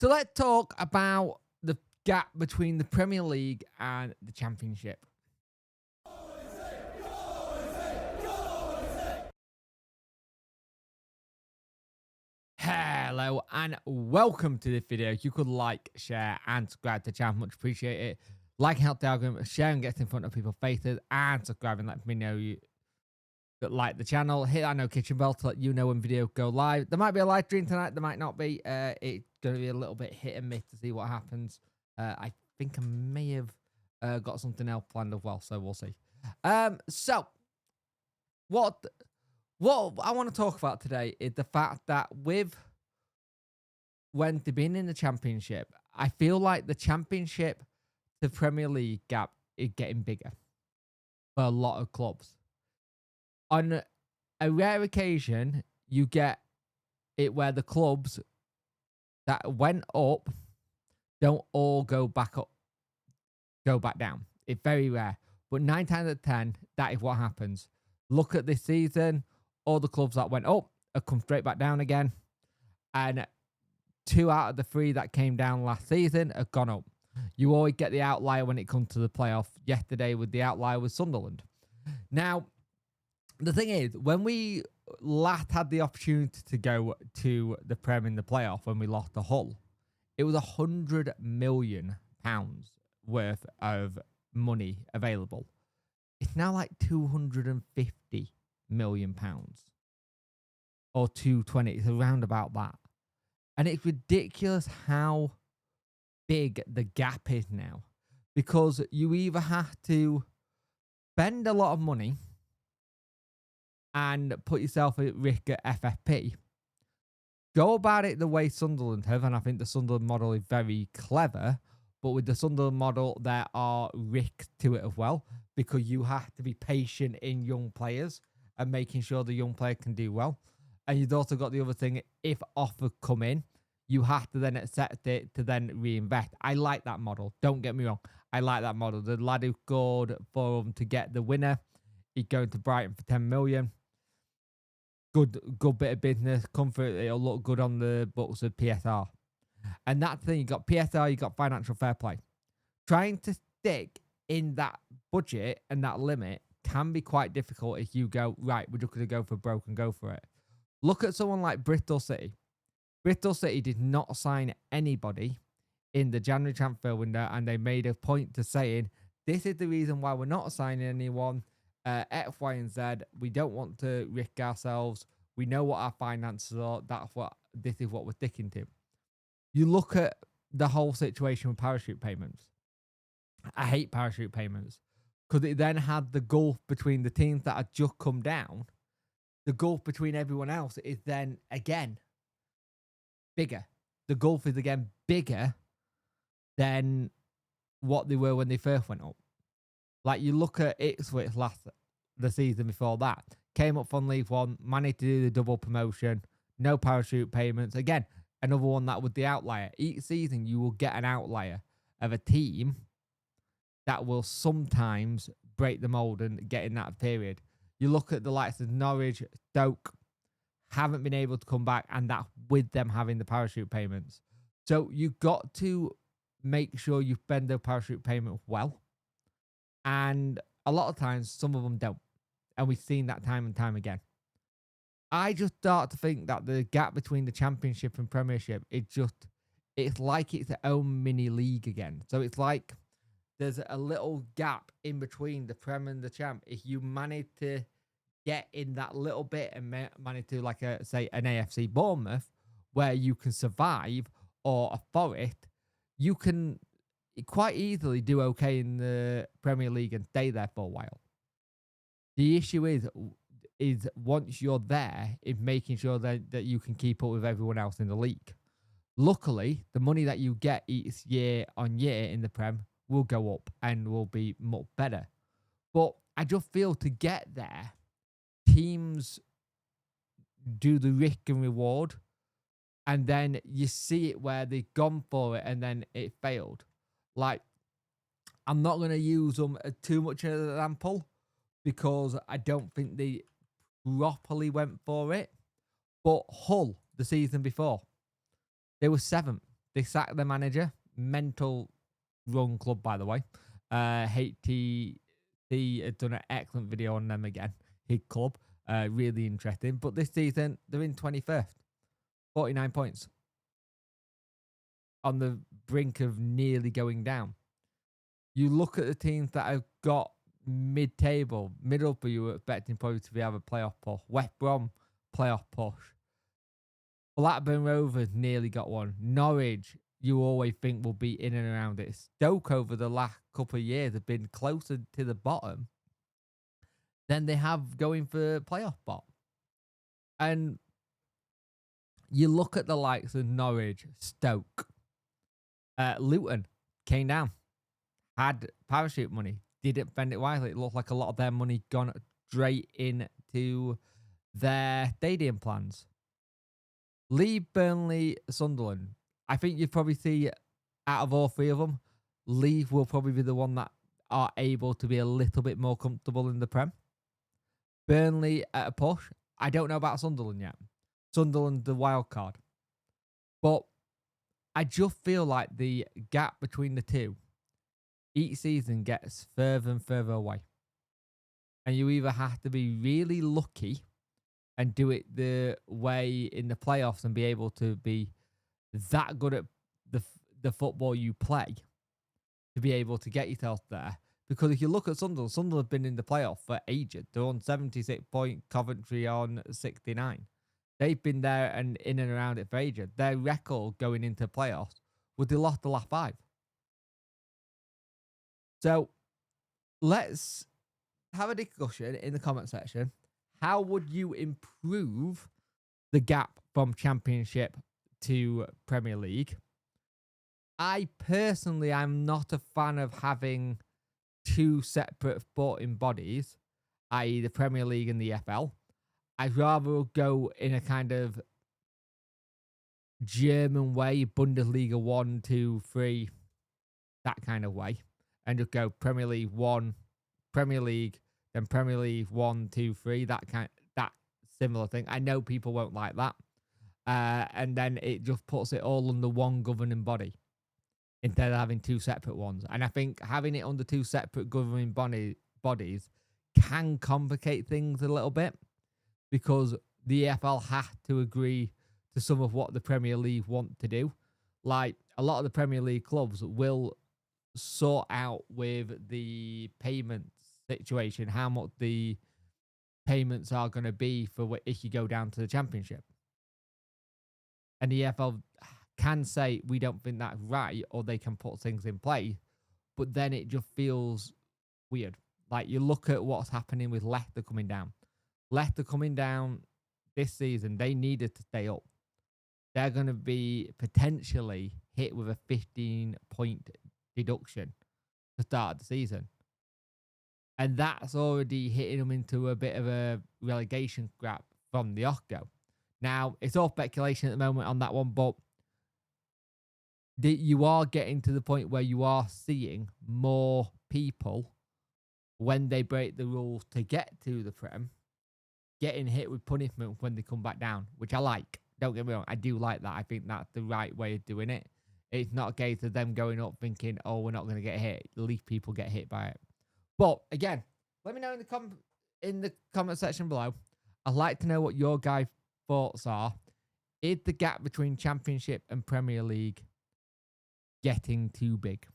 So let's talk about the gap between the Premier League and the Championship. Hello and welcome to this video. If you could like, share and subscribe to the channel, much appreciate it. Like help the algorithm, sharing gets in front of people's faces, and subscribing let me know you that like the channel. Hit that notification bell to let you know when videos go live. There might be a live stream tonight, there might not be. It's going to be a little bit hit and miss to see what happens. I think I may have got something else planned as well, so we'll see. So what I want to talk about today is the fact that when they've been in the Championship, I feel like the Championship to Premier League gap is getting bigger for a lot of clubs. On a rare occasion, you get it where the clubs that went up don't all go back down. It's very rare. But 9 times out of 10, that is what happens. Look at this season. All the clubs that went up have come straight back down again. And 2 out of the 3 that came down last season have gone up. You always get the outlier when it comes to the playoff. Yesterday, with the outlier was Sunderland. Now, the thing is, when we last had the opportunity to go to the Prem in the playoff when we lost to Hull, it was £100 million worth of money available. It's now like £250 million or 220. It's around about that. And it's ridiculous how big the gap is now, because you either have to spend a lot of money and put yourself at risk at FFP, go about it the way Sunderland have, and I think the Sunderland model is very clever, but with the Sunderland model, there are risks to it as well, because you have to be patient in young players and making sure the young player can do well. And you've also got the other thing, if offers come in, you have to then accept it to then reinvest. I like that model. Don't get me wrong. I like that model. The lad who scored for them to get the winner, he's going to Brighton for 10 million. Good bit of business. Comfort, it'll look good on the books of PSR. And that's the thing, you got PSR, you got financial fair play. Trying to stick in that budget and that limit can be quite difficult if you go, right, we're just going to go for broke and go for it. Look at someone like Bristol City. Bristol City did not sign anybody in the January transfer window, and they made a point to saying, this is the reason why we're not signing anyone. X, Y, and Z. We don't want to risk ourselves. We know what our finances are. This is what we're sticking to. You look at the whole situation with parachute payments. I hate parachute payments because it then had the gulf between the teams that had just come down. The gulf between everyone else is then again bigger. The gulf is again bigger than what they were when they first went up. Like, you look at Ipswich the season before that, came up from League One, managed to do the double promotion, no parachute payments. Again, another one that was the outlier. Each season, you will get an outlier of a team that will sometimes break the mold and get in that period. You look at the likes of Norwich, Stoke, haven't been able to come back, and that with them having the parachute payments. So you've got to make sure you spend the parachute payment well. And a lot of times, some of them don't. And we've seen that time and time again. I just start to think that the gap between the Championship and Premiership, it's like it's its own mini league again. So it's like there's a little gap in between the Prem and the Champ. If you manage to get in that little bit and manage to, like, say, an AFC Bournemouth, where you can survive, or a Forest, you can quite easily do okay in the Premier League and stay there for a while. The issue is once you're there, is making sure that you can keep up with everyone else in the league. Luckily, the money that you get each year on year in the Prem will go up and will be much better. But I just feel to get there, teams do the risk and reward, and then you see it where they've gone for it and then it failed. Like, I'm not going to use them too much as an example because I don't think they properly went for it. But Hull, the season before, they were 7th. They sacked the manager. Mental run club, by the way. HTC had done an excellent video on them again. His club. Really interesting. But this season, they're in 21st. 49 points. On the brink of nearly going down. You look at the teams that have got mid-table. Middlesbrough, you were expecting probably to have a playoff push. West Brom, playoff push. Blackburn Rovers nearly got one. Norwich, you always think will be in and around it. Stoke over the last couple of years have been closer to the bottom than they have going for playoff spot. And you look at the likes of Norwich, Stoke, Luton came down, had parachute money, didn't spend it wisely. It looked like a lot of their money gone straight into their stadium plans. Leeds, Burnley, Sunderland. I think you'd probably see out of all three of them, Leeds will probably be the one that are able to be a little bit more comfortable in the Prem. Burnley at a push. I don't know about Sunderland yet. Sunderland, the wild card. But I just feel like the gap between the two each season gets further and further away. And you either have to be really lucky and do it the way in the playoffs and be able to be that good at the football you play to be able to get yourself there. Because if you look at Sunderland, Sunderland have been in the playoff for ages. They're on 76 points, Coventry on 69. They've been there and in and around it for ages. Their record going into playoffs was they lost the last 5. So let's have a discussion in the comment section. How would you improve the gap from Championship to Premier League? I personally am not a fan of having 2 separate sporting bodies, i.e. the Premier League and the FL. I'd rather go in a kind of German way, Bundesliga 1, 2, 3, that kind of way. And just go Premier League 1, Premier League, then Premier League 1, 2, 3, that similar thing. I know people won't like that. And then it just puts it all under one governing body instead of having 2 separate ones. And I think having it under 2 separate governing bodies can complicate things a little bit because the EFL has to agree to some of what the Premier League want to do. Like a lot of the Premier League clubs will sort out with the payment situation, how much the payments are going to be for if you go down to the Championship. And the EFL can say, we don't think that's right, or they can put things in place, but then it just feels weird. Like you look at what's happening with Leicester coming down. Leicester coming down this season, they needed to stay up. They're going to be potentially hit with a 15-point deduction to start the season. And that's already hitting them into a bit of a relegation scrap from the Osco. Now, it's all speculation at the moment on that one, but you are getting to the point where you are seeing more people, when they break the rules to get to the Prem, getting hit with punishment when they come back down, which I like. Don't get me wrong, I do like that. I think that's the right way of doing it. It's not a case of them going up thinking, oh, we're not going to get hit. At least people get hit by it. But, again, let me know in the comment section below. I'd like to know what your guys' thoughts are. Is the gap between Championship and Premier League getting too big?